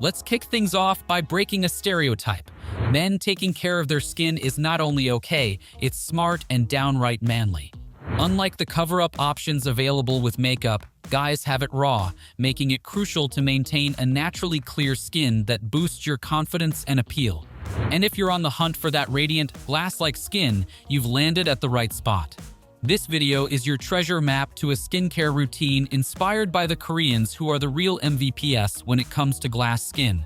Let's kick things off by breaking a stereotype. Men taking care of their skin is not only okay, it's smart and downright manly. Unlike the cover-up options available with makeup, guys have it raw, making it crucial to maintain a naturally clear skin that boosts your confidence and appeal. And if you're on the hunt for that radiant, glass-like skin, you've landed at the right spot. This video is your treasure map to a skincare routine inspired by the Koreans, who are the real MVPs when it comes to glass skin.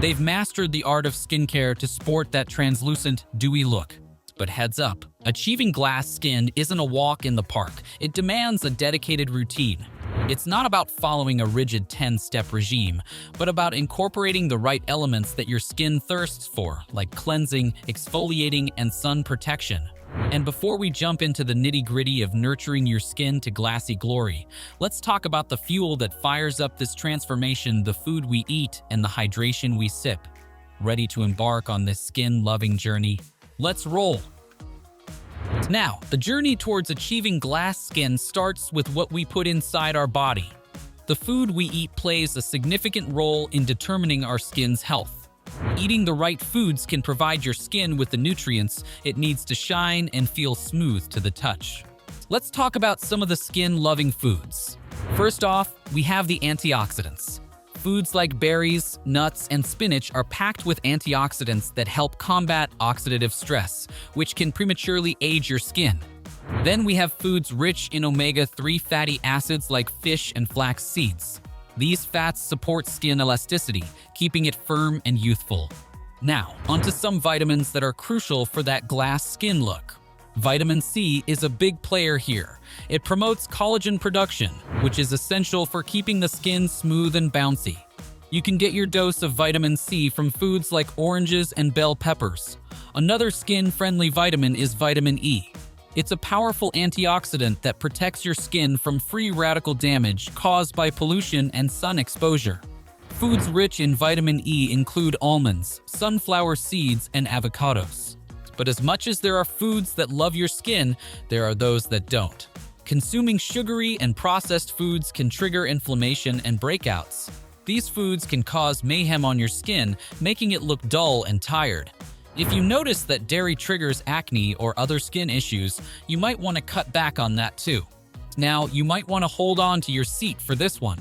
They've mastered the art of skincare to sport that translucent, dewy look. But heads up, achieving glass skin isn't a walk in the park. It demands a dedicated routine. It's not about following a rigid 10-step regime, but about incorporating the right elements that your skin thirsts for, like cleansing, exfoliating, and sun protection. And before we jump into the nitty-gritty of nurturing your skin to glassy glory, let's talk about the fuel that fires up this transformation: the food we eat and the hydration we sip. Ready to embark on this skin-loving journey? Let's roll! Now, the journey towards achieving glass skin starts with what we put inside our body. The food we eat plays a significant role in determining our skin's health. Eating the right foods can provide your skin with the nutrients it needs to shine and feel smooth to the touch. Let's talk about some of the skin-loving foods. First off, we have the antioxidants. Foods like berries, nuts, and spinach are packed with antioxidants that help combat oxidative stress, which can prematurely age your skin. Then we have foods rich in omega-3 fatty acids like fish and flax seeds. These fats support skin elasticity, keeping it firm and youthful. Now, onto some vitamins that are crucial for that glass skin look. Vitamin C is a big player here. It promotes collagen production, which is essential for keeping the skin smooth and bouncy. You can get your dose of vitamin C from foods like oranges and bell peppers. Another skin-friendly vitamin is vitamin E. It's a powerful antioxidant that protects your skin from free radical damage caused by pollution and sun exposure. Foods rich in vitamin E include almonds, sunflower seeds, and avocados. But as much as there are foods that love your skin, there are those that don't. Consuming sugary and processed foods can trigger inflammation and breakouts. These foods can cause mayhem on your skin, making it look dull and tired. If you notice that dairy triggers acne or other skin issues, you might want to cut back on that too. Now, you might want to hold on to your seat for this one.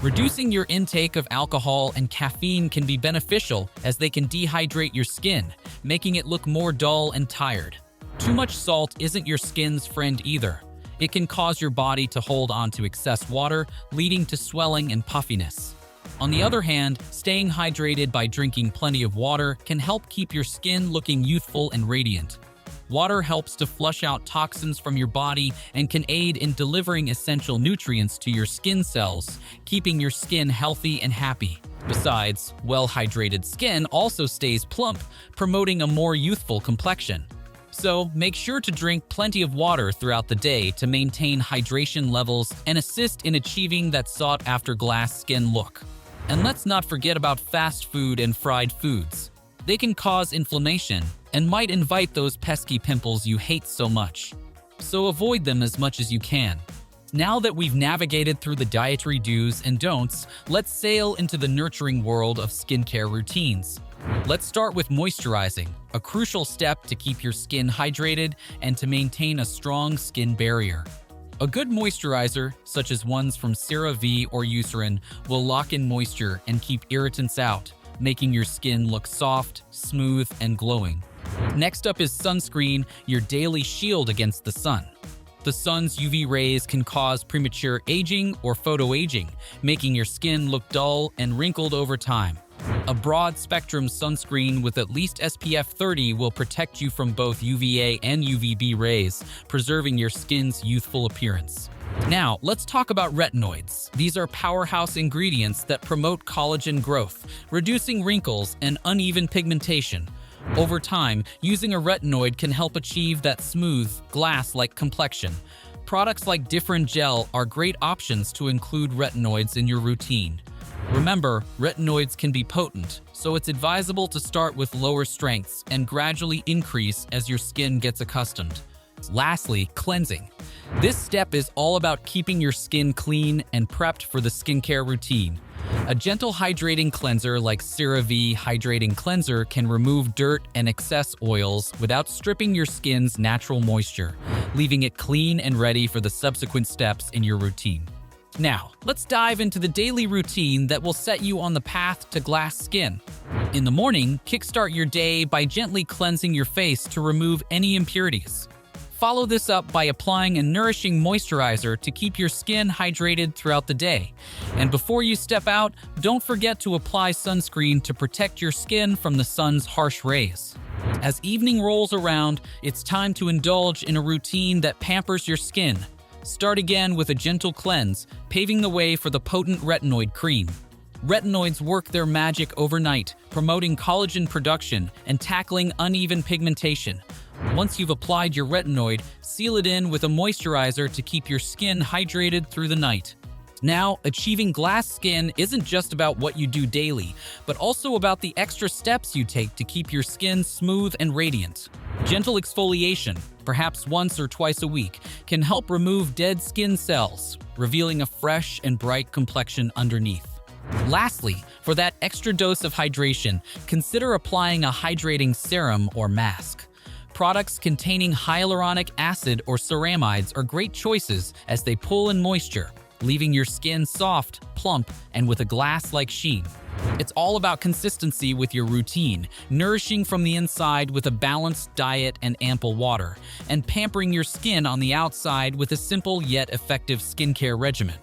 Reducing your intake of alcohol and caffeine can be beneficial, as they can dehydrate your skin, making it look more dull and tired. Too much salt isn't your skin's friend either. It can cause your body to hold on to excess water, leading to swelling and puffiness. On the other hand, staying hydrated by drinking plenty of water can help keep your skin looking youthful and radiant. Water helps to flush out toxins from your body and can aid in delivering essential nutrients to your skin cells, keeping your skin healthy and happy. Besides, well-hydrated skin also stays plump, promoting a more youthful complexion. So, make sure to drink plenty of water throughout the day to maintain hydration levels and assist in achieving that sought-after glass skin look. And let's not forget about fast food and fried foods. They can cause inflammation and might invite those pesky pimples you hate so much. So avoid them as much as you can. Now that we've navigated through the dietary do's and don'ts, let's sail into the nurturing world of skincare routines. Let's start with moisturizing, a crucial step to keep your skin hydrated and to maintain a strong skin barrier. A good moisturizer, such as ones from CeraVe or Eucerin, will lock in moisture and keep irritants out, making your skin look soft, smooth, and glowing. Next up is sunscreen, your daily shield against the sun. The sun's UV rays can cause premature aging or photoaging, making your skin look dull and wrinkled over time. A broad-spectrum sunscreen with at least SPF 30 will protect you from both UVA and UVB rays, preserving your skin's youthful appearance. Now, let's talk about retinoids. These are powerhouse ingredients that promote collagen growth, reducing wrinkles and uneven pigmentation. Over time, using a retinoid can help achieve that smooth, glass-like complexion. Products like Differin Gel are great options to include retinoids in your routine. Remember, retinoids can be potent, so it's advisable to start with lower strengths and gradually increase as your skin gets accustomed. Lastly, cleansing. This step is all about keeping your skin clean and prepped for the skincare routine. A gentle hydrating cleanser like CeraVe Hydrating Cleanser can remove dirt and excess oils without stripping your skin's natural moisture, leaving it clean and ready for the subsequent steps in your routine. Now, let's dive into the daily routine that will set you on the path to glass skin. In the morning, kickstart your day by gently cleansing your face to remove any impurities. Follow this up by applying a nourishing moisturizer to keep your skin hydrated throughout the day. And before you step out, don't forget to apply sunscreen to protect your skin from the sun's harsh rays. As evening rolls around, it's time to indulge in a routine that pampers your skin. Start again with a gentle cleanse, paving the way for the potent retinoid cream. Retinoids work their magic overnight, promoting collagen production and tackling uneven pigmentation. Once you've applied your retinoid, seal it in with a moisturizer to keep your skin hydrated through the night. Now, achieving glass skin isn't just about what you do daily, but also about the extra steps you take to keep your skin smooth and radiant. Gentle exfoliation, perhaps once or twice a week, can help remove dead skin cells, revealing a fresh and bright complexion underneath. Lastly, for that extra dose of hydration, consider applying a hydrating serum or mask. Products containing hyaluronic acid or ceramides are great choices as they pull in moisture, leaving your skin soft, plump, and with a glass-like sheen. It's all about consistency with your routine, nourishing from the inside with a balanced diet and ample water, and pampering your skin on the outside with a simple yet effective skincare regimen.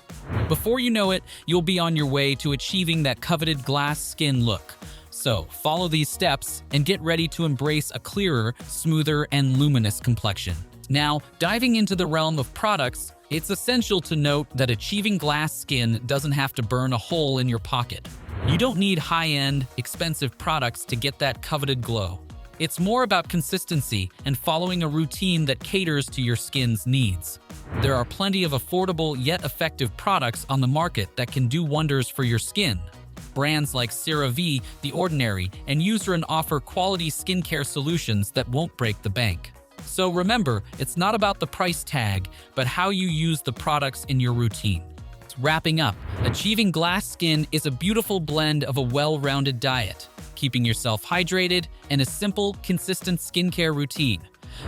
Before you know it, you'll be on your way to achieving that coveted glass skin look. So, follow these steps and get ready to embrace a clearer, smoother, and luminous complexion. Now, diving into the realm of products, it's essential to note that achieving glass skin doesn't have to burn a hole in your pocket. You don't need high-end, expensive products to get that coveted glow. It's more about consistency and following a routine that caters to your skin's needs. There are plenty of affordable yet effective products on the market that can do wonders for your skin. Brands like CeraVe, The Ordinary, and Eucerin offer quality skincare solutions that won't break the bank. So remember, it's not about the price tag, but how you use the products in your routine. Wrapping up, achieving glass skin is a beautiful blend of a well-rounded diet, keeping yourself hydrated, and a simple, consistent skincare routine.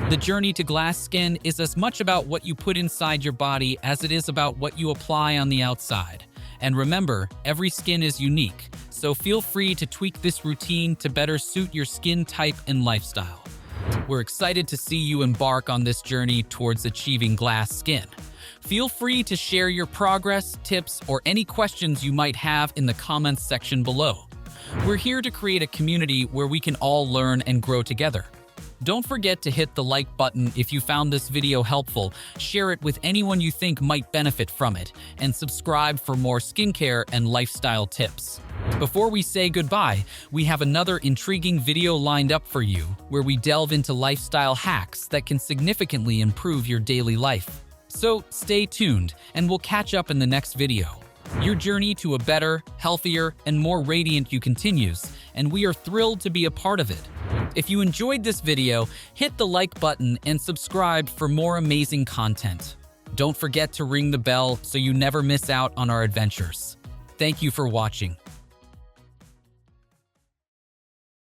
The journey to glass skin is as much about what you put inside your body as it is about what you apply on the outside. And remember, every skin is unique, so feel free to tweak this routine to better suit your skin type and lifestyle. We're excited to see you embark on this journey towards achieving glass skin. Feel free to share your progress, tips, or any questions you might have in the comments section below. We're here to create a community where we can all learn and grow together. Don't forget to hit the like button if you found this video helpful, share it with anyone you think might benefit from it, and subscribe for more skincare and lifestyle tips. Before we say goodbye, we have another intriguing video lined up for you, where we delve into lifestyle hacks that can significantly improve your daily life. So stay tuned, and we'll catch up in the next video. Your journey to a better, healthier, and more radiant you continues, and we are thrilled to be a part of it. If you enjoyed this video, hit the like button and subscribe for more amazing content. Don't forget to ring the bell so you never miss out on our adventures. Thank you for watching.